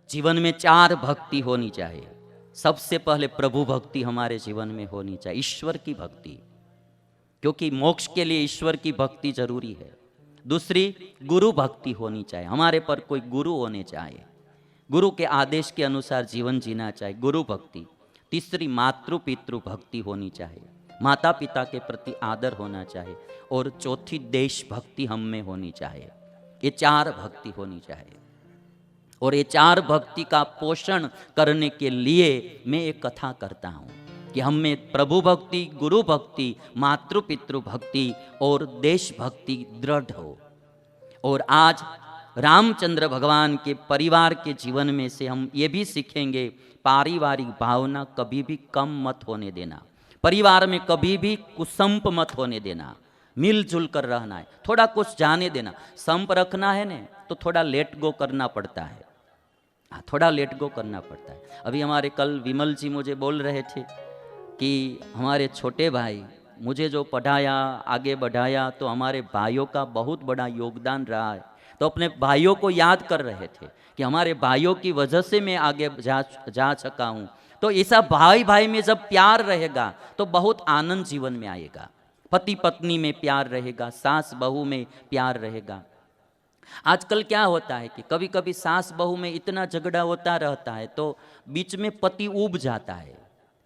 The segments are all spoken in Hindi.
जीवन में चार भक्ति होनी चाहिए। सबसे पहले प्रभु भक्ति हमारे जीवन में होनी चाहिए, ईश्वर की भक्ति, क्योंकि मोक्ष के लिए ईश्वर की भक्ति जरूरी है। दूसरी गुरु भक्ति होनी चाहिए, हमारे पर कोई गुरु होने चाहिए, गुरु के आदेश के अनुसार जीवन जीना चाहिए, गुरु भक्ति। तीसरी मातृ पितृ भक्ति होनी चाहिए, माता पिता के प्रति आदर होना चाहिए। और चौथी देश भक्ति हम में होनी चाहिए। ये चार भक्ति होनी चाहिए। और ये चार भक्ति का पोषण करने के लिए मैं एक कथा करता हूँ कि हम में प्रभु भक्ति, गुरु भक्ति, मातृ पितृ भक्ति और देश भक्ति दृढ़ हो। और आज रामचंद्र भगवान के परिवार के जीवन में से हम ये भी सीखेंगे, पारिवारिक भावना कभी भी कम मत होने देना, परिवार में कभी भी कुसंप मत होने देना, मिलजुल कर रहना है, थोड़ा कुछ जाने देना। संप रखना है ने तो थोड़ा लेट गो करना पड़ता है, थोड़ा लेट गो करना पड़ता है। अभी हमारे कल विमल जी मुझे बोल रहे थे कि हमारे छोटे भाई मुझे जो पढ़ाया, आगे बढ़ाया, तो हमारे भाइयों का बहुत बड़ा योगदान रहा है। तो अपने भाइयों को याद कर रहे थे कि हमारे भाइयों की वजह से मैं आगे जा सका हूँ। तो ऐसा भाई भाई में जब प्यार रहेगा तो बहुत आनंद जीवन में आएगा। पति पत्नी में प्यार रहेगा, सास बहू में प्यार रहेगा। आजकल क्या होता है कि कभी कभी सास बहू में इतना झगड़ा होता रहता है तो बीच में पति ऊब जाता है,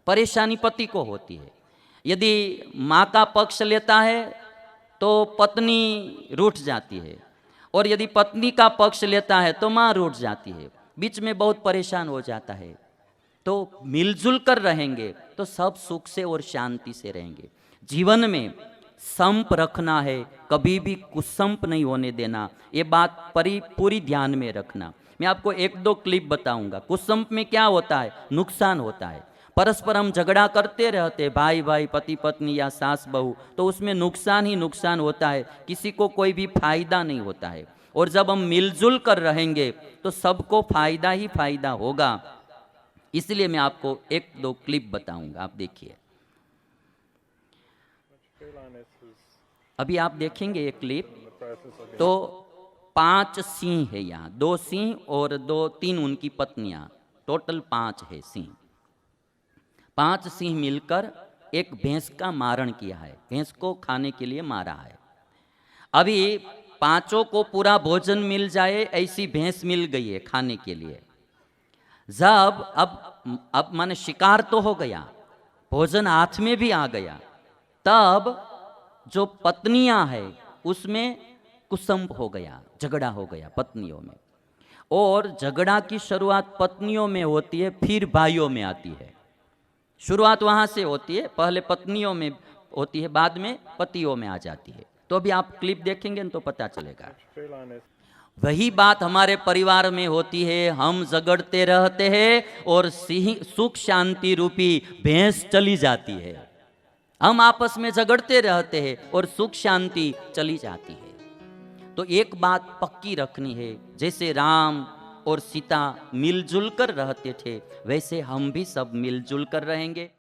परेशानी पति को होती है। यदि माँ का पक्ष लेता है तो पत्नी रूठ जाती है, और यदि पत्नी का पक्ष लेता है तो माँ रूठ जाती है, बीच में बहुत परेशान हो जाता है। तो मिलजुल कर रहेंगे तो सब सुख से और शांति से रहेंगे। जीवन में संप रखना है, कभी भी कुसंप नहीं होने देना, ये बात पूरी ध्यान में रखना। मैं आपको एक दो क्लिप बताऊंगा। कुसंप में क्या होता है, नुकसान होता है। परस्पर हम झगड़ा करते रहते, भाई भाई, पति पत्नी या सास बहू, तो उसमें नुकसान ही नुकसान होता है, किसी को कोई भी फायदा नहीं होता है। और जब हम मिलजुल कर रहेंगे तो सबको फायदा ही फायदा होगा। इसलिए मैं आपको एक दो क्लिप बताऊंगा, आप देखिए। अभी आप देखेंगे ये क्लिप, तो 5 सिंह है यहाँ, 2 सिंह और 3 उनकी पत्नियां, टोटल 5 है सिंह। 5 सिंह मिलकर एक भैंस का मारण किया है, भैंस को खाने के लिए मारा है। अभी पांचों को पूरा भोजन मिल जाए ऐसी भैंस मिल गई है खाने के लिए। जब अब माने शिकार तो हो गया, भोजन हाथ में भी आ गया, तब जो पत्नियां है उसमें कुसंप हो गया, झगड़ा हो गया पत्नियों में। और झगड़ा की शुरुआत पत्नियों में होती है, फिर भाइयों में आती है। शुरुआत वहां से होती है, पहले पत्नियों में होती है, बाद में पतियों में आ जाती है। तो अभी आप क्लिप देखेंगे तो पता चलेगा। वही बात हमारे परिवार में होती है, हम झगड़ते रहते हैं और सुख शांति रूपी भैंस चली जाती है। हम आपस में झगड़ते रहते हैं और सुख शांति चली जाती है। तो एक बात पक्की रखनी है, जैसे राम और सीता मिलजुल कर रहते थे, वैसे हम भी सब मिलजुल कर रहेंगे।